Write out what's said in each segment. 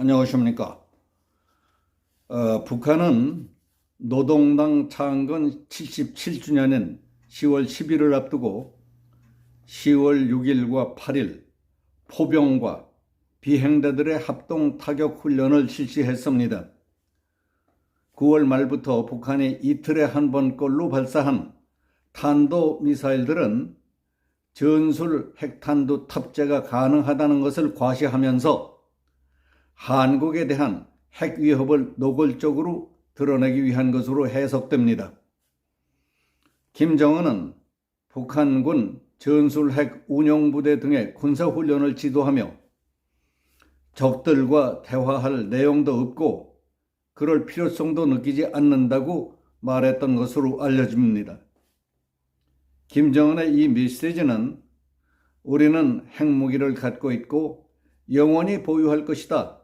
안녕하십니까. 북한은 노동당 창건 77주년인 10월 10일을 앞두고 10월 6일과 8일 포병과 비행대들의 합동 타격 훈련을 실시했습니다. 9월 말부터 북한이 이틀에 한 번꼴로 발사한 탄도미사일들은 전술 핵탄두 탑재가 가능하다는 것을 과시하면서 한국에 대한 핵 위협을 노골적으로 드러내기 위한 것으로 해석됩니다. 김정은은 북한군 전술핵 운용부대 등의 군사훈련을 지도하며 적들과 대화할 내용도 없고 그럴 필요성도 느끼지 않는다고 말했던 것으로 알려집니다. 김정은의 이 메시지는 우리는 핵무기를 갖고 있고 영원히 보유할 것이다.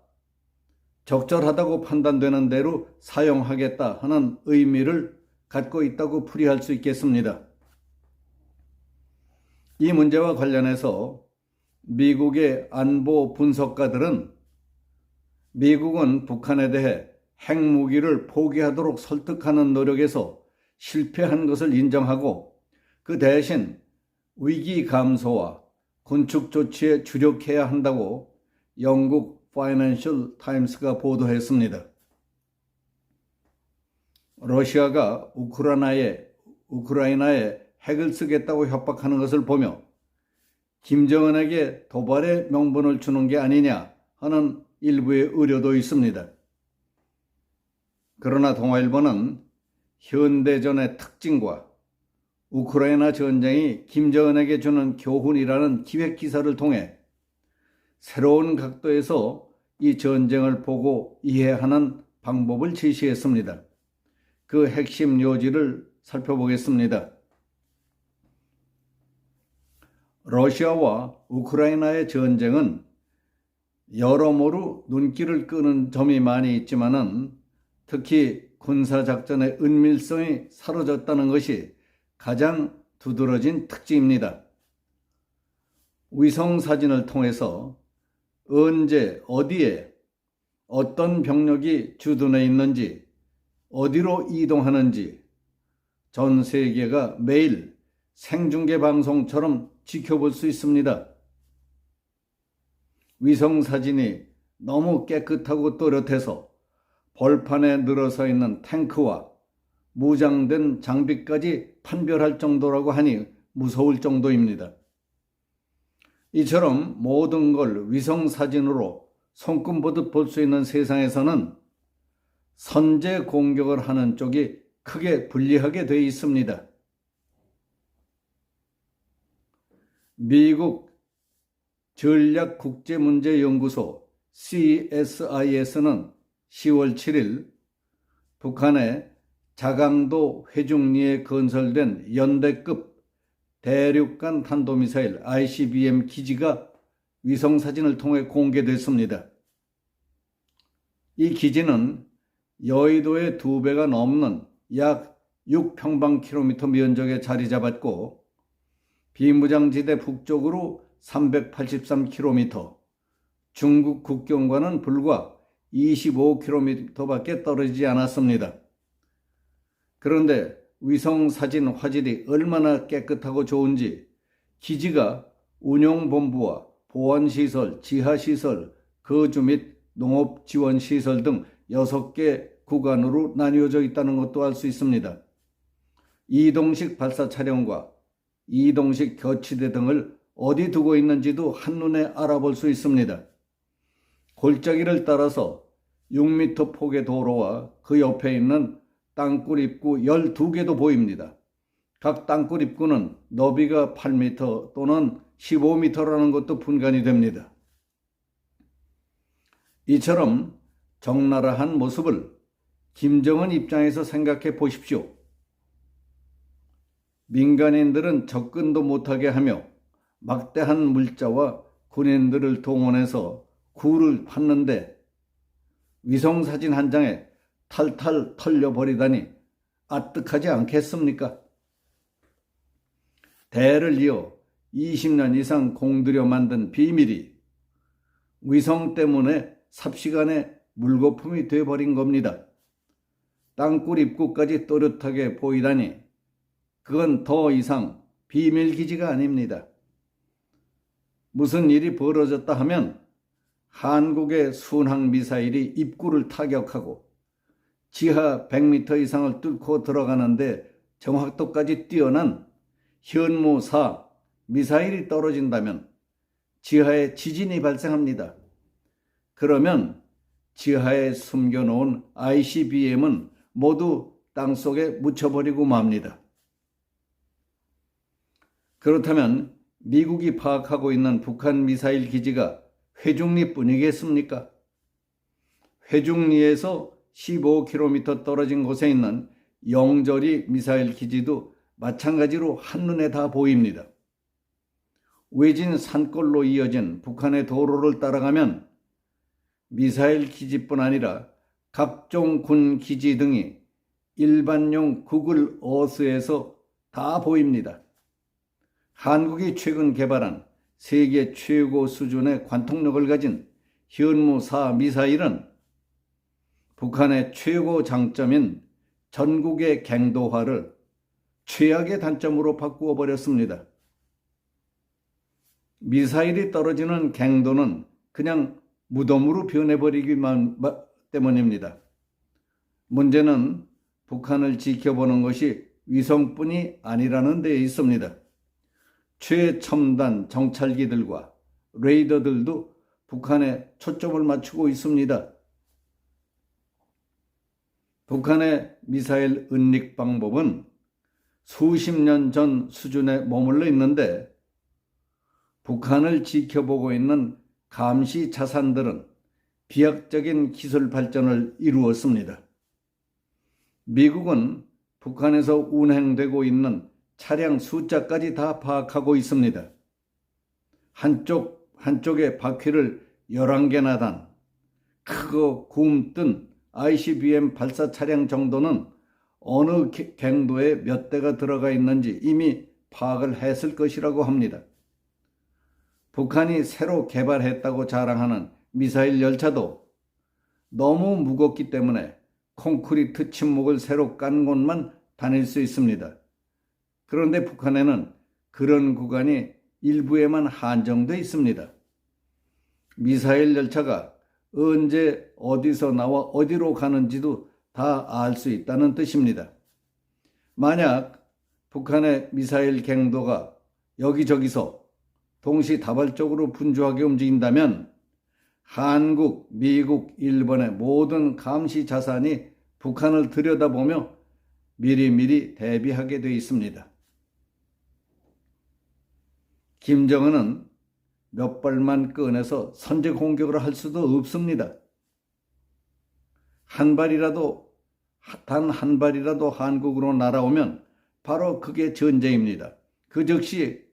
적절하다고 판단되는 대로 사용하겠다 하는 의미를 갖고 있다고 풀이할 수 있겠습니다. 이 문제와 관련해서 미국의 안보 분석가들은 미국은 북한에 대해 핵무기를 포기하도록 설득하는 노력에서 실패한 것을 인정하고 그 대신 위기 감소와 군축 조치에 주력해야 한다고 영국 파이낸셜 타임스가 보도했습니다. 러시아가 우크라이나에 핵을 쓰겠다고 협박하는 것을 보며 김정은에게 도발의 명분을 주는 게 아니냐 하는 일부의 우려도 있습니다. 그러나 동아일보는 현대전의 특징과 우크라이나 전쟁이 김정은에게 주는 교훈이라는 기획 기사를 통해 새로운 각도에서 이 전쟁을 보고 이해하는 방법을 제시했습니다. 그 핵심 요지를 살펴보겠습니다. 러시아와 우크라이나의 전쟁은 여러모로 눈길을 끄는 점이 많이 있지만은 특히 군사작전의 은밀성이 사라졌다는 것이 가장 두드러진 특징입니다. 위성사진을 통해서 언제 어디에 어떤 병력이 주둔해 있는지 어디로 이동하는지 전 세계가 매일 생중계 방송처럼 지켜볼 수 있습니다. 위성사진이 너무 깨끗하고 또렷해서 벌판에 늘어서 있는 탱크와 무장된 장비까지 판별할 정도라고 하니 무서울 정도입니다. 이처럼 모든 걸 위성사진으로 손금보듯 볼 수 있는 세상에서는 선제 공격을 하는 쪽이 크게 불리하게 되어 있습니다. 미국 전략국제문제연구소 CSIS는 10월 7일 북한의 자강도 회중리에 건설된 연대급 대륙간 탄도미사일 ICBM 기지가 위성사진을 통해 공개됐습니다. 이 기지는 여의도의 2배가 넘는 약 6평방킬로미터 면적에 자리 잡았고 비무장지대 북쪽으로 383km, 중국 국경과는 불과 25km밖에 떨어지지 않았습니다. 그런데 위성사진 화질이 얼마나 깨끗하고 좋은지 기지가 운용본부와 보안시설, 지하시설, 거주 및 농업지원시설 등 6개 구간으로 나뉘어져 있다는 것도 알 수 있습니다. 이동식 발사 차량과 이동식 교치대 등을 어디 두고 있는지도 한눈에 알아볼 수 있습니다. 골짜기를 따라서 6m 폭의 도로와 그 옆에 있는 땅굴 입구 12개도 보입니다. 각 땅굴 입구는 너비가 8m 또는 15m라는 것도 분간이 됩니다. 이처럼 적나라한 모습을 김정은 입장에서 생각해 보십시오. 민간인들은 접근도 못하게 하며 막대한 물자와 군인들을 동원해서 굴을 팠는데 위성사진 한 장에 탈탈 털려버리다니 아뜩하지 않겠습니까? 대를 이어 20년 이상 공들여 만든 비밀이 위성 때문에 삽시간에 물거품이 되어버린 겁니다. 땅굴 입구까지 또렷하게 보이다니 그건 더 이상 비밀기지가 아닙니다. 무슨 일이 벌어졌다 하면 한국의 순항미사일이 입구를 타격하고 지하 100m 이상을 뚫고 들어가는데 정확도까지 뛰어난 현무4 미사일이 떨어진다면 지하에 지진이 발생합니다. 그러면 지하에 숨겨놓은 ICBM은 모두 땅속에 묻혀버리고 맙니다. 그렇다면 미국이 파악하고 있는 북한 미사일 기지가 회중리뿐이겠습니까? 회중리에서 15km 떨어진 곳에 있는 영절이 미사일 기지도 마찬가지로 한눈에 다 보입니다. 외진 산골로 이어진 북한의 도로를 따라가면 미사일 기지뿐 아니라 각종 군 기지 등이 일반용 구글 어스에서 다 보입니다. 한국이 최근 개발한 세계 최고 수준의 관통력을 가진 현무4 미사일은 북한의 최고 장점인 전국의 갱도화를 최악의 단점으로 바꾸어 버렸습니다. 미사일이 떨어지는 갱도는 그냥 무덤으로 변해버리기만 때문입니다. 문제는 북한을 지켜보는 것이 위성뿐이 아니라는 데에 있습니다. 최첨단 정찰기들과 레이더들도 북한에 초점을 맞추고 있습니다. 북한의 미사일 은닉 방법은 수십 년 전 수준에 머물러 있는데 북한을 지켜보고 있는 감시 자산들은 비약적인 기술 발전을 이루었습니다. 미국은 북한에서 운행되고 있는 차량 숫자까지 다 파악하고 있습니다. 한쪽에 바퀴를 11개나 단 크고 굼뜬 ICBM 발사 차량 정도는 어느 갱도에 몇 대가 들어가 있는지 이미 파악을 했을 것이라고 합니다. 북한이 새로 개발했다고 자랑하는 미사일 열차도 너무 무겁기 때문에 콘크리트 침목을 새로 깐 곳만 다닐 수 있습니다. 그런데 북한에는 그런 구간이 일부에만 한정되어 있습니다. 미사일 열차가 언제 어디서 나와 어디로 가는지도 다 알 수 있다는 뜻입니다. 만약 북한의 미사일 갱도가 여기저기서 동시다발적으로 분주하게 움직인다면 한국, 미국, 일본의 모든 감시 자산이 북한을 들여다보며 미리미리 대비하게 되어 있습니다. 김정은은 몇 발만 꺼내서 선제 공격을 할 수도 없습니다. 단 한 발이라도 한국으로 날아오면 바로 그게 전쟁입니다. 그 즉시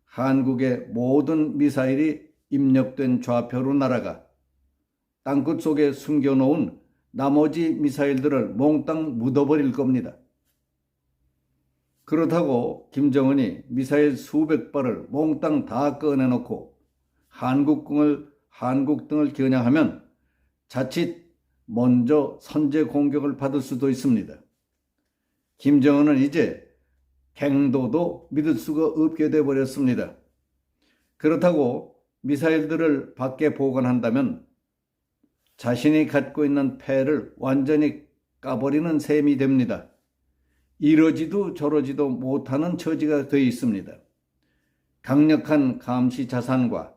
한국의 모든 미사일이 입력된 좌표로 날아가 땅끝 속에 숨겨놓은 나머지 미사일들을 몽땅 묻어버릴 겁니다. 그렇다고 김정은이 미사일 수백 발을 몽땅 다 꺼내놓고 한국 등을 겨냥하면 자칫 먼저 선제 공격을 받을 수도 있습니다. 김정은은 이제 갱도도 믿을 수가 없게 되어버렸습니다. 그렇다고 미사일들을 밖에 보관한다면 자신이 갖고 있는 패를 완전히 까버리는 셈이 됩니다. 이러지도 저러지도 못하는 처지가 되어 있습니다. 강력한 감시 자산과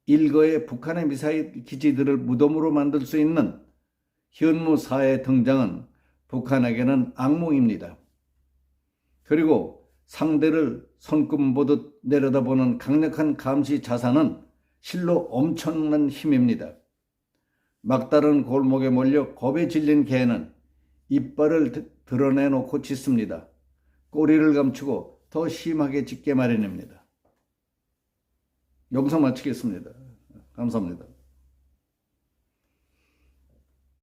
일거의 북한의 미사일 기지들을 무덤으로 만들 수 있는 현무4의 등장은 북한에게는 악몽입니다. 그리고 상대를 손금 보듯 내려다보는 강력한 감시 자산은 실로 엄청난 힘입니다. 막다른 골목에 몰려 겁에 질린 개는 이빨을 드러내놓고 짖습니다. 꼬리를 감추고 더 심하게 짖게 마련입니다. 여기서 마치겠습니다. 감사합니다.